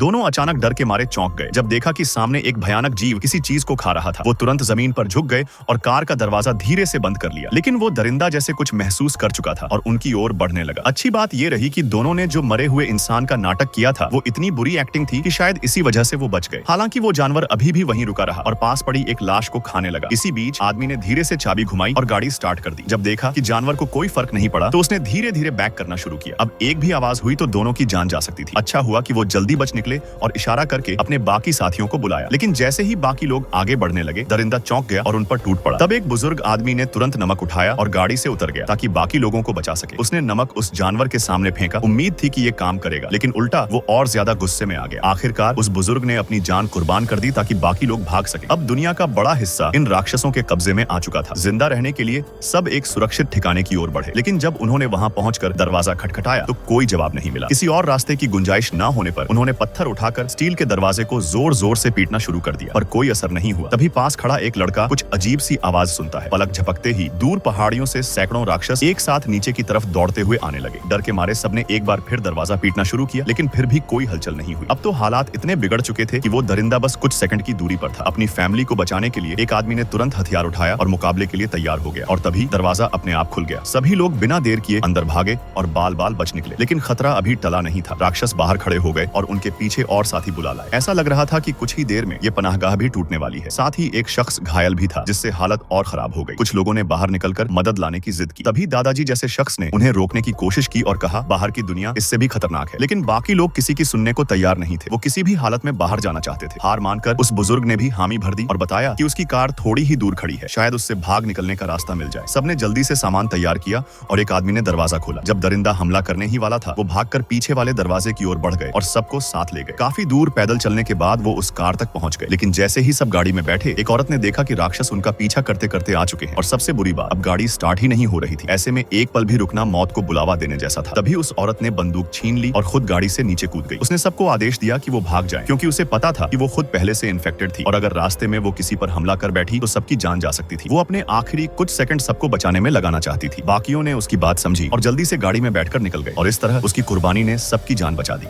दोनों अचानक डर के मारे चौंक गए जब देखा कि सामने एक भयानक जीव किसी चीज को खा रहा था। वो तुरंत जमीन पर झुक गए और कार का दरवाजा धीरे से बंद कर लिया, लेकिन वो दरिंदा जैसे कुछ महसूस कर चुका था और उनकी ओर बढ़ने लगा। अच्छी बात ये रही कि दोनों ने जो मरे हुए इंसान का नाटक किया था वो इतनी बुरी एक्टिंग थी कि शायद इसी वजह से वो बच गए। हालांकि वो जानवर अभी भी वहीं रुका रहा और पास पड़ी एक लाश को खाने लगा। इसी बीच आदमी ने धीरे से चाबी घुमाई और गाड़ी स्टार्ट कर दी। जब देखा कि जानवर को कोई फर्क नहीं पड़ा तो उसने धीरे धीरे बैक करना शुरू किया। अब एक भी आवाज हुई तो दोनों की जान जा सकती थी। अच्छा हुआ कि वो जल्दी बच निकले और इशारा करके अपने बाकी साथियों को बुलाया, लेकिन जैसे ही बाकी लोग आगे बढ़ने लगे दरिंदा चौंक गया और उन पर टूट पड़ा। तब एक बुजुर्ग आदमी ने तुरंत नमक उठाया और गाड़ी से उतर गया ताकि बाकी लोगों को बचा सके। उसने नमक उस जानवर के सामने फेंका। उम्मीद थी कि ये काम करेगा, लेकिन उल्टा वो और ज्यादा गुस्से में आ गया। आखिरकार उस बुजुर्ग ने अपनी जान कुर्बान कर दी ताकि बाकी लोग भाग सके। अब दुनिया का बड़ा हिस्सा इन राक्षसों के कब्जे में आ चुका था। जिंदा रहने के लिए सब एक सुरक्षित ठिकाने की ओर बढ़े, लेकिन जब उन्होंने वहां पहुंचकर दरवाजा खटखटाया तो कोई जवाब नहीं मिला। किसी और रास्ते की गुंजाइश न होने पर उन्होंने पत्थर उठाकर स्टील के दरवाजे को जोर जोर से पीटना शुरू कर दिया, पर कोई असर नहीं हुआ। तभी पास खड़ा एक लड़का कुछ अजीब सी आवाज सुनता है। पलक झपकते ही दूर पहाड़ियों से सैकड़ों राक्षस एक साथ नीचे की तरफ दौड़ते हुए आने लगे। डर के मारे सबने एक बार फिर दरवाजा पीटना शुरू किया, लेकिन फिर भी कोई हलचल नहीं हुई। अब तो हालात इतने बिगड़ चुके थे कि वो दरिंदा बस कुछ सेकंड की दूरी पर था। अपनी फैमिली को बचाने के लिए एक आदमी ने तुरंत हथियार उठाया और मुकाबले के लिए तैयार हो गया, और तभी दरवाजा अपने आप खुल गया। सभी लोग बिना देर किए अंदर भागे और बाल बाल बच निकले, लेकिन खतरा अभी टला नहीं था। राक्षस बाहर खड़े हो गए और उनके पीछे और साथी बुला लाए। ऐसा लग रहा था कि कुछ ही देर में ये पनाहगाह भी टूटने वाली है। साथ ही एक शख्स घायल भी था, जिससे हालत और खराब हो गई। कुछ लोगों ने बाहर निकलकर मदद लाने की जिद की। तभी दादाजी जैसे शख्स ने उन्हें रोकने की कोशिश की और कहा, बाहर की दुनिया इससे भी खतरनाक है। लेकिन बाकी लोग किसी की सुनने को तैयार नहीं थे। वो किसी भी हालत में बाहर जाना चाहते थे। हार मानकर उस बुजुर्ग ने भी हामी भर दी और बताया कि उसकी कार थोड़ी ही दूर खड़ी है, शायद उससे भाग निकलने का रास्ता मिल जाए। सबने जल्दी से सामान तैयार किया और एक आदमी ने दरवाजा खोला। जब दरिंदा हमला करने ही वाला था, वो भागकर पीछे वाले दरवाजे की ओर बढ़ गए और सबको साथ ले गए। काफी दूर पैदल चलने के बाद वो उस कार तक पहुंच गए, लेकिन जैसे ही सब गाड़ी में बैठे एक औरत ने देखा कि राक्षस उनका पीछा करते करते आ चुके हैं। और सबसे बुरी बात, अब गाड़ी स्टार्ट ही नहीं हो रही थी। ऐसे में एक पल भी रुकना मौत को बुलावा देने जैसा था। तभी उस औरत ने बंदूक छीन ली और खुद गाड़ी से नीचे कूद गई। उसने सबको आदेश दिया कि वो भाग जाएं, क्योंकि उसे पता था कि वो खुद पहले से इन्फेक्टेड थी और अगर रास्ते में वो किसी पर हमला कर बैठी तो सबकी जान जा सकती थी। वो अपने आखिरी कुछ सेकंड सबको बचाने में लगाना चाहती थी। बाकियों ने उसकी बात समझी और जल्दी से गाड़ी में बैठकर निकल गए, और इस तरह उसकी कुर्बानी ने सबकी जान बचा दी।